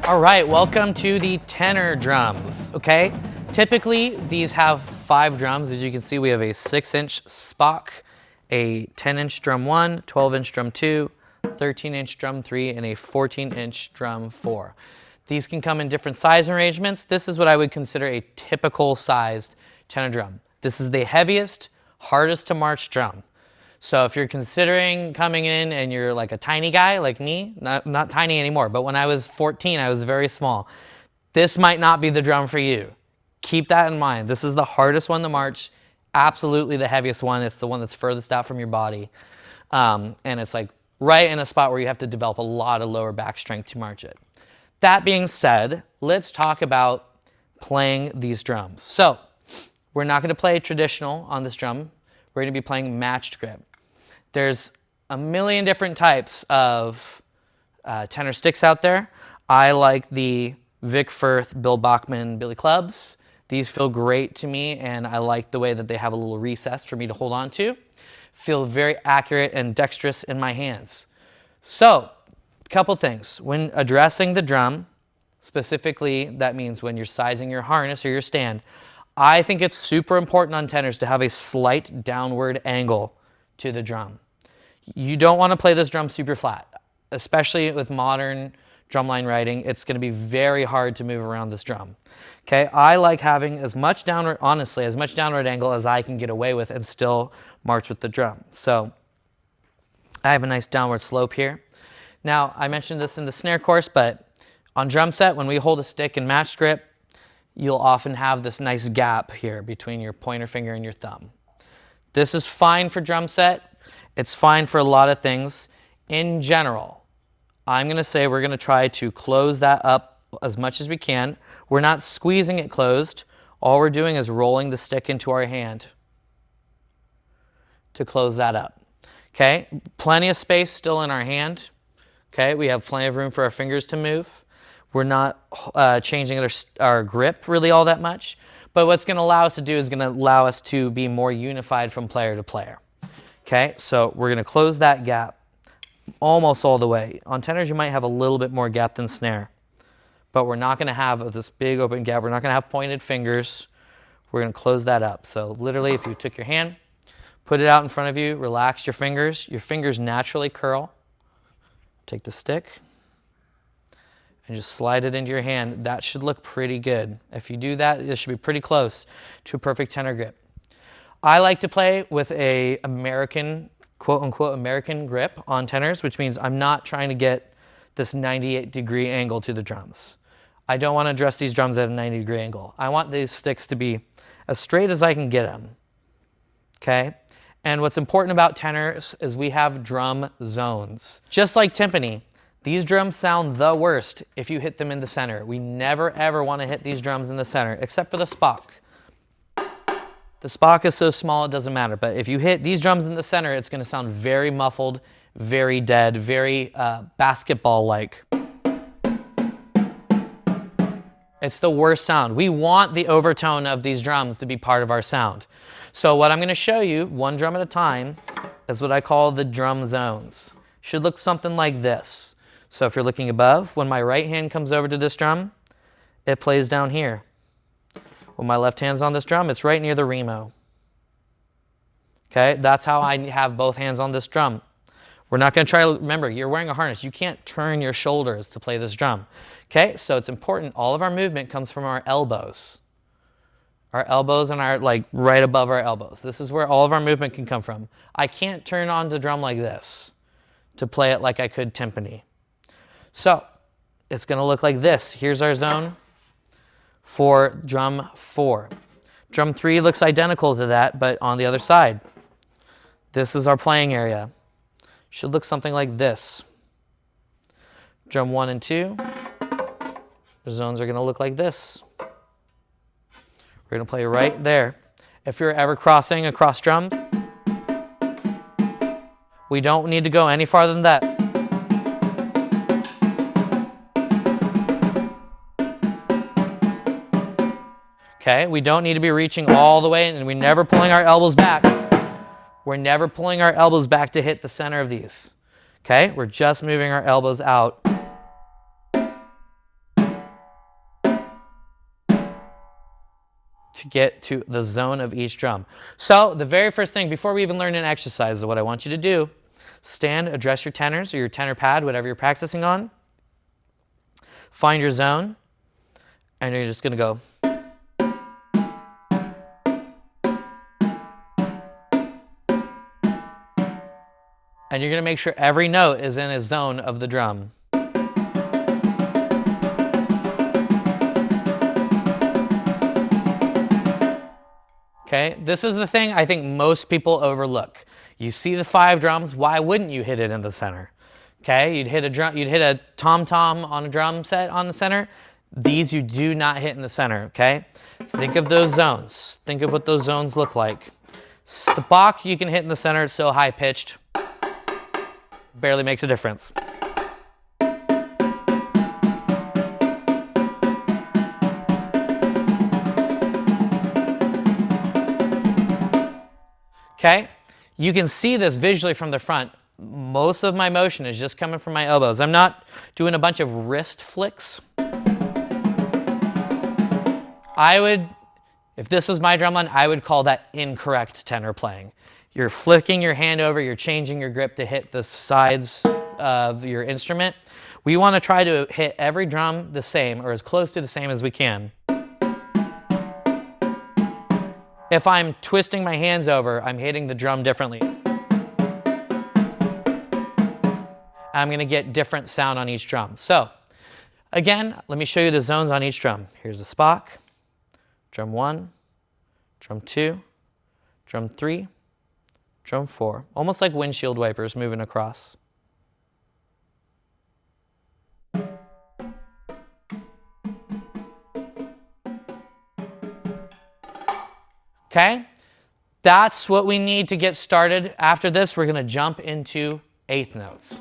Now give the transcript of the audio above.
All right, welcome to the tenor drums, okay? Typically, these have 5 drums. As you can see, we have a 6-inch Spock, a 10-inch drum 1, 12-inch drum 2, 13-inch drum 3, and a 14-inch drum 4. These can come in different size arrangements. This is what I would consider a typical sized tenor drum. This is the heaviest, hardest to march drum. So if you're considering coming in and you're like a tiny guy like me, not tiny anymore, but when I was 14, I was very small. This might not be the drum for you. Keep that in mind. This is the hardest one to march, absolutely the heaviest one. It's the one that's furthest out from your body. And it's like right in a spot where you have to develop a lot of lower back strength to march it. That being said, let's talk about playing these drums. So we're not going to play traditional on this drum. We're going to be playing matched grip. There's a million different types of tenor sticks out there. I like the Vic Firth, Bill Bachman, Billy Clubs. These feel great to me, and I like the way that they have a little recess for me to hold on to. Feel very accurate and dexterous in my hands. So, a couple things. When addressing the drum, specifically that means when you're sizing your harness or your stand, I think it's super important on tenors to have a slight downward angle to the drum. You don't want to play this drum super flat, especially with modern drumline writing. It's going to be very hard to move around this drum. Okay, I like having as much downward, honestly, as much downward angle as I can get away with and still march with the drum. So I have a nice downward slope here. Now, I mentioned this in the snare course, but on drum set, when we hold a stick in matched grip, you'll often have this nice gap here between your pointer finger and your thumb. This is fine for drum set. It's fine for a lot of things. In general, I'm going to say we're going to try to close that up as much as we can. We're not squeezing it closed. All we're doing is rolling the stick into our hand to close that up. Okay, plenty of space still in our hand. Okay, we have plenty of room for our fingers to move. We're not changing our grip really all that much. But what's going to allow us to do is going to allow us to be more unified from player to player. Okay, so we're going to close that gap almost all the way. On tenors, you might have a little bit more gap than snare. But we're not going to have this big open gap. We're not going to have pointed fingers. We're going to close that up. So literally, if you took your hand, put it out in front of you, relax your fingers naturally curl. Take the stick and just slide it into your hand. That should look pretty good. If you do that, this should be pretty close to a perfect tenor grip. I like to play with a American, quote-unquote, American grip on tenors, which means I'm not trying to get this 98-degree angle to the drums. I don't want to address these drums at a 90-degree angle. I want these sticks to be as straight as I can get them. Okay? And what's important about tenors is we have drum zones. Just like timpani, these drums sound the worst if you hit them in the center. We never ever want to hit these drums in the center, except for the Spock. The Spock is so small it doesn't matter, but if you hit these drums in the center, it's going to sound very muffled, very dead, very basketball-like. It's the worst sound. We want the overtone of these drums to be part of our sound. So what I'm going to show you, one drum at a time, is what I call the drum zones. Should look something like this. So if you're looking above, when my right hand comes over to this drum, it plays down here. When my left hand's on this drum, it's right near the remo. Okay, that's how I have both hands on this drum. We're not going to try to, remember, you're wearing a harness. You can't turn your shoulders to play this drum. Okay, so it's important, all of our movement comes from our elbows. Our elbows and our, like, right above our elbows. This is where all of our movement can come from. I can't turn on the drum like this to play it like I could timpani. So, it's going to look like this. Here's our zone for drum 4. Drum 3 looks identical to that, but on the other side. This is our playing area. Should look something like this. Drum 1 and 2, the zones are going to look like this. We're going to play right there. If you're ever crossing across drum, we don't need to go any farther than that. Okay, we don't need to be reaching all the way, and we're never pulling our elbows back. We're never pulling our elbows back to hit the center of these. Okay, we're just moving our elbows out. to get to the zone of each drum. So the very first thing, before we even learn an exercise, is what I want you to do. Stand, address your tenors or your tenor pad, whatever you're practicing on. Find your zone, and you're just going to go. And you're going to make sure every note is in a zone of the drum. Okay, this is the thing I think most people overlook. You see the 5 drums, why wouldn't you hit it in the center? Okay, you'd hit a tom-tom on a drum set on the center. These you do not hit in the center, okay? Think of those zones. Think of what those zones look like. The Bach you can hit in the center, it's so high-pitched. Barely makes a difference. Okay, you can see this visually from the front. Most of my motion is just coming from my elbows. I'm not doing a bunch of wrist flicks. If this was my drumline, I would call that incorrect tenor playing. You're flicking your hand over, you're changing your grip to hit the sides of your instrument. We want to try to hit every drum the same or as close to the same as we can. If I'm twisting my hands over, I'm hitting the drum differently. I'm going to get different sound on each drum. So, again, let me show you the zones on each drum. Here's a Spock, drum 1, drum 2, drum 3, drum 4. Almost like windshield wipers moving across. Okay, that's what we need to get started. After this, we're going to jump into eighth notes.